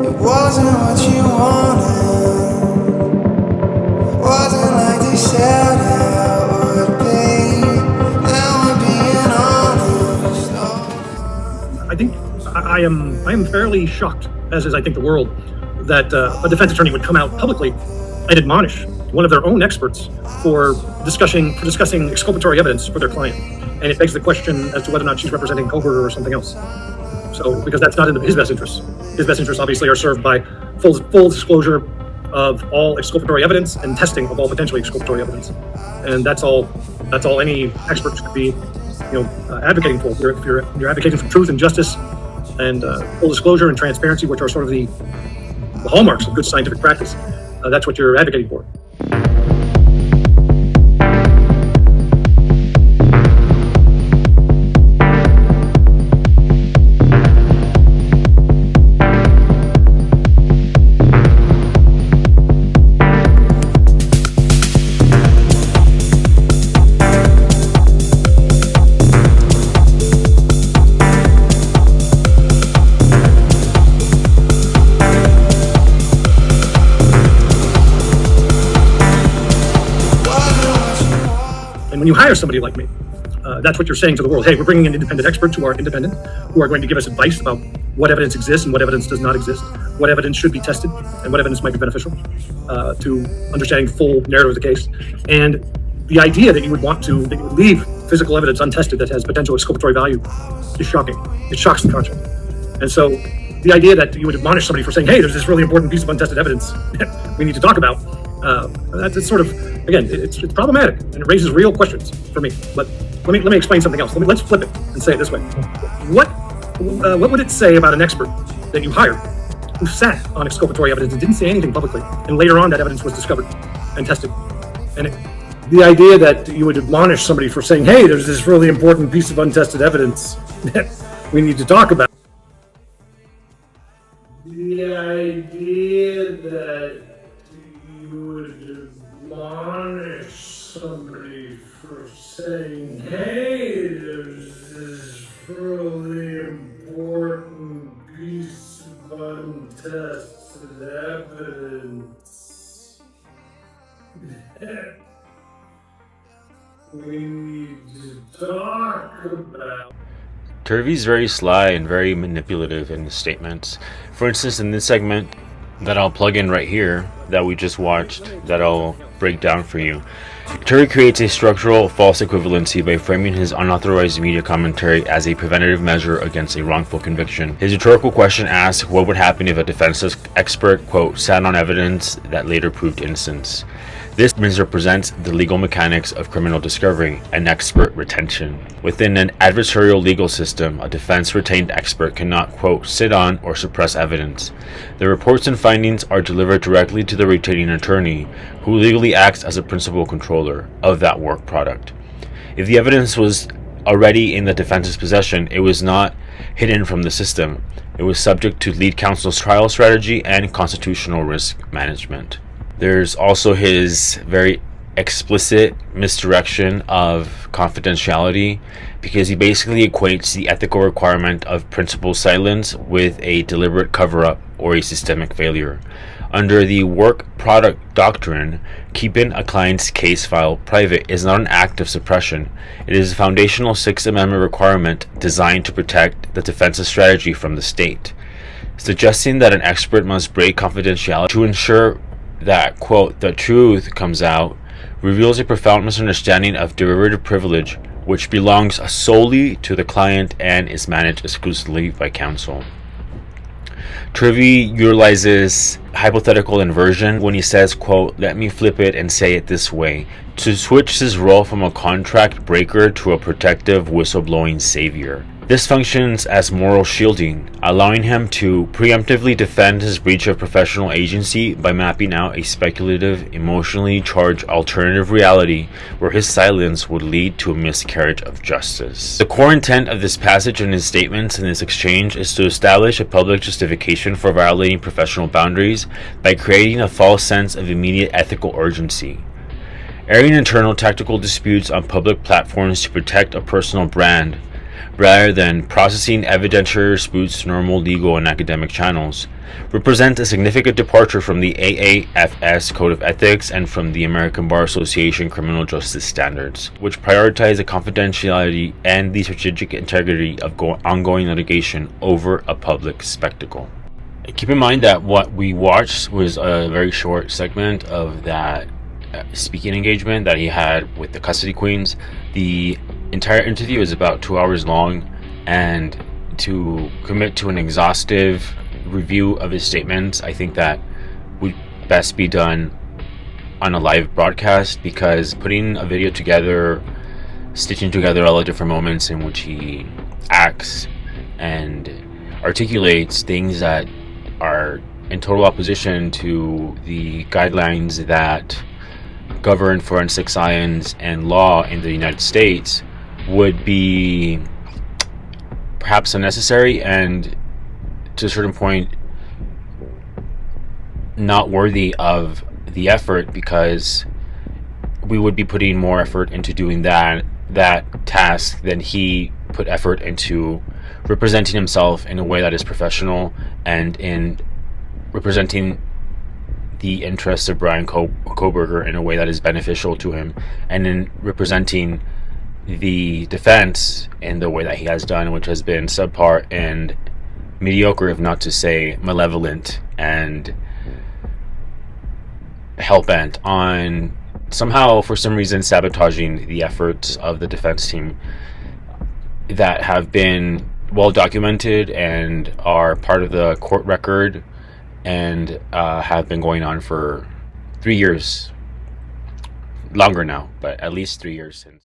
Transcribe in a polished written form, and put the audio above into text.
Wasn't what you wanted. Wasn't like they said it would be. Now I'm being honest. I think I am fairly shocked, as is I think the world, that a defense attorney would come out publicly and admonish one of their own experts for discussing exculpatory evidence for their client. And it begs the question as to whether or not she's representing Kohberger or something else. So, because that's not in his best interests. His best interests obviously are served by full disclosure of all exculpatory evidence and testing of all potentially exculpatory evidence. And that's all any expert should be, advocating for. If you're advocating for truth and justice and full disclosure and transparency, which are sort of the hallmarks of good scientific practice, that's what you're advocating for. And when you hire somebody like me, that's what you're saying to the world. Hey, we're bringing in independent experts who are independent, who are going to give us advice about what evidence exists and what evidence does not exist, what evidence should be tested, and what evidence might be beneficial to understanding the full narrative of the case. And the idea that you would leave physical evidence untested that has potential exculpatory value is shocking. It shocks the conscience. And so the idea that you would admonish somebody for saying, hey, there's this really important piece of untested evidence we need to talk about, that's sort of, again, it's problematic and it raises real questions for me. But let me explain something else. Let's flip it and say it this way. What would it say about an expert that you hired who sat on exculpatory evidence and didn't say anything publicly, and later on that evidence was discovered and tested? And the idea that you would admonish somebody for saying, hey, there's this really important piece of untested evidence that we need to talk about. The idea that you would admonish somebody for saying, hey, there's this really important piece of untested evidence that we need to talk about. Turvey's very sly and very manipulative in his statements. For instance, in this segment that I'll plug in right here, that we just watched, that I'll break down for you, Turvey creates a structural false equivalency by framing his unauthorized media commentary as a preventative measure against a wrongful conviction. His rhetorical question asks what would happen if a defense expert, quote, sat on evidence that later proved innocence. This misrepresents the legal mechanics of criminal discovery and expert retention. Within an adversarial legal system, a defense-retained expert cannot, quote, sit on or suppress evidence. The reports and findings are delivered directly to the retaining attorney, who legally acts as a principal controller of that work product. If the evidence was already in the defense's possession, it was not hidden from the system. It was subject to lead counsel's trial strategy and constitutional risk management. There's also his very explicit misdirection of confidentiality, because he basically equates the ethical requirement of principal silence with a deliberate cover-up or a systemic failure. Under the work product doctrine, keeping a client's case file private is not an act of suppression. It is a foundational Sixth Amendment requirement designed to protect the defense's strategy from the state. Suggesting that an expert must break confidentiality to ensure that, quote, the truth comes out, reveals a profound misunderstanding of derivative privilege, which belongs solely to the client and is managed exclusively by counsel. Turvey utilizes hypothetical inversion when he says, quote, let me flip it and say it this way, to switch his role from a contract breaker to a protective whistleblowing savior. This functions as moral shielding, allowing him to preemptively defend his breach of professional agency by mapping out a speculative, emotionally charged alternative reality where his silence would lead to a miscarriage of justice. The core intent of this passage and his statements in this exchange is to establish a public justification for violating professional boundaries by creating a false sense of immediate ethical urgency. Airing internal tactical disputes on public platforms to protect a personal brand, rather than processing evidentiary disputes normal legal and academic channels, represent a significant departure from the AAFS Code of Ethics and from the American Bar Association criminal justice standards, which prioritize the confidentiality and the strategic integrity of ongoing litigation over a public spectacle. Keep in mind that what we watched was a very short segment of that speaking engagement that he had with the custody queens. The entire interview is about 2 hours long, and to commit to an exhaustive review of his statements, I think that would best be done on a live broadcast, because putting a video together, stitching together all the different moments in which he acts and articulates things that are in total opposition to the guidelines that govern forensic science and law in the United States would be perhaps unnecessary and, to a certain point, not worthy of the effort, because we would be putting more effort into doing that task than he put effort into representing himself in a way that is professional and in representing the interests of Bryan Kohberger in a way that is beneficial to him, and in representing the defense in the way that he has done, which has been subpar and mediocre, if not to say malevolent, and hell-bent on somehow, for some reason, sabotaging the efforts of the defense team that have been well documented and are part of the court record and have been going on for 3 years, longer now, but at least 3 years since.